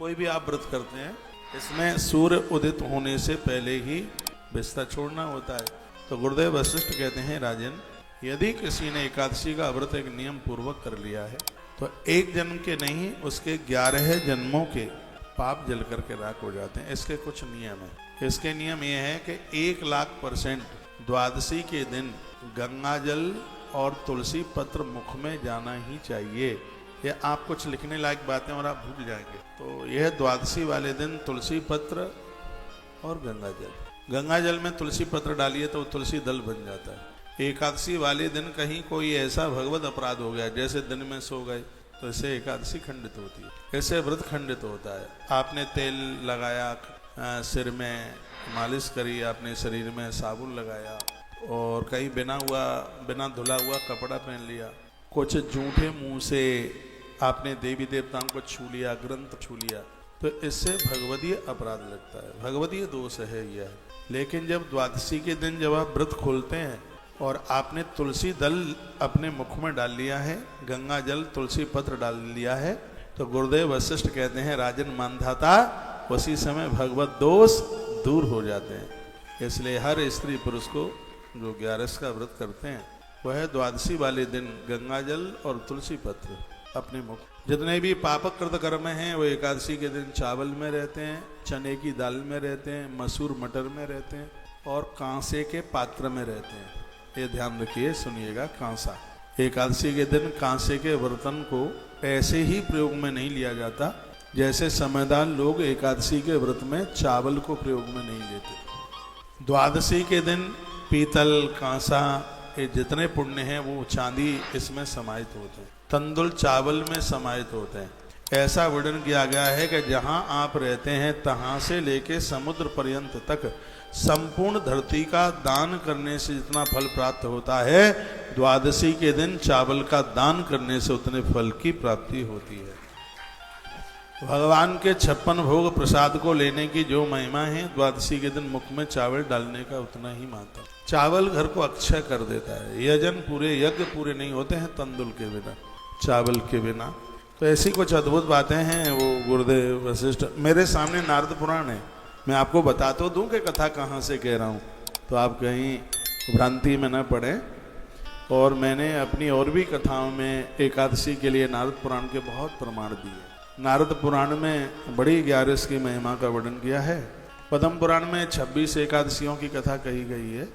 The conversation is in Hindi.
कोई भी आप व्रत करते हैं, इसमें सूर्य उदित होने से पहले ही बिस्तर छोड़ना होता है। तो गुरुदेव वशिष्ठ कहते हैं, राजन, यदि किसी ने एकादशी का व्रत एक नियम पूर्वक कर लिया है तो एक जन्म के नहीं, उसके 11 जन्मों के पाप जल करके राख हो जाते हैं। इसके कुछ नियम हैं। इसके नियम ये हैं कि 1,00,000% द्वादशी के दिन गंगा जल और तुलसी पत्र मुख में जाना ही चाहिए। ये आप कुछ लिखने लायक बातें और आप भूल जाएंगे। तो यह द्वादशी वाले दिन तुलसी पत्र और गंगा जल में तुलसी पत्र डालिए तो तुलसी दल बन जाता है। एकादशी वाले दिन कहीं कोई ऐसा भगवत अपराध हो गया, जैसे दिन में सो गए, तो इससे एकादशी खंडित होती है, ऐसे व्रत खंडित होता है। आपने तेल लगाया, सिर में मालिश करी, आपने शरीर में साबुन लगाया और कहीं बिना धुला हुआ कपड़ा पहन लिया, कुछ जूठे मुंह से आपने देवी देवताओं को छू लिया, ग्रंथ छू लिया, तो इससे भगवदीय अपराध लगता है, भगवदीय दोष है यह। लेकिन जब द्वादशी के दिन जब आप व्रत खोलते हैं और आपने तुलसी दल अपने मुख में डाल लिया है, गंगा जल तुलसी पत्र डाल लिया है, तो गुरुदेव वशिष्ठ कहते हैं, राजन मानधाता, उसी समय भगवत दोष दूर हो जाते हैं। इसलिए हर स्त्री पुरुष को जो 11 का व्रत करते हैं वह द्वादशी वाले दिन गंगा जल और तुलसी पत्र अपने मुख। जितने भी पापक कृत कर्म हैं वो एकादशी के दिन चावल में रहते हैं, चने की दाल में रहते हैं, मसूर मटर में रहते हैं और कांसे के पात्र में रहते हैं। ये ध्यान रखिए, सुनिएगा। कांसा, एकादशी के दिन कांसे के बर्तन को ऐसे ही प्रयोग में नहीं लिया जाता जैसे समझदार लोग एकादशी के व्रत में चावल को प्रयोग में नहीं लेते। द्वादशी के दिन पीतल, कांसा, ये जितने पुण्य हैं वो चांदी इसमें समाहित होते हैं, तंदुल चावल में समाहित होते हैं। ऐसा वर्णन किया गया है कि जहां आप रहते हैं तहां से लेके समुद्र पर्यंत तक संपूर्ण धरती का दान करने से जितना फल प्राप्त होता है, द्वादशी के दिन चावल का दान करने से उतने फल की प्राप्ति होती है। भगवान के 56 भोग प्रसाद को लेने की जो महिमा है, द्वादशी के दिन मुख में चावल डालने का उतना ही महत्व। चावल घर को अक्षय कर देता है। यज्ञ पूरे नहीं होते हैं तंदुल के बिना, चावल के बिना। तो ऐसी कुछ अद्भुत बातें हैं वो गुरुदेव वशिष्ठ। मेरे सामने नारद पुराण है, मैं आपको बता तो दूं कि कथा कहाँ से कह रहा हूँ, तो आप कहीं भ्रांति में न पड़े। और मैंने अपनी और भी कथाओं में एकादशी के लिए नारद पुराण के बहुत प्रमाण दिए। नारद पुराण में बड़ी 11 की महिमा का वर्णन किया है। पद्म पुराण में 26 एकादशियों की कथा कही गई है।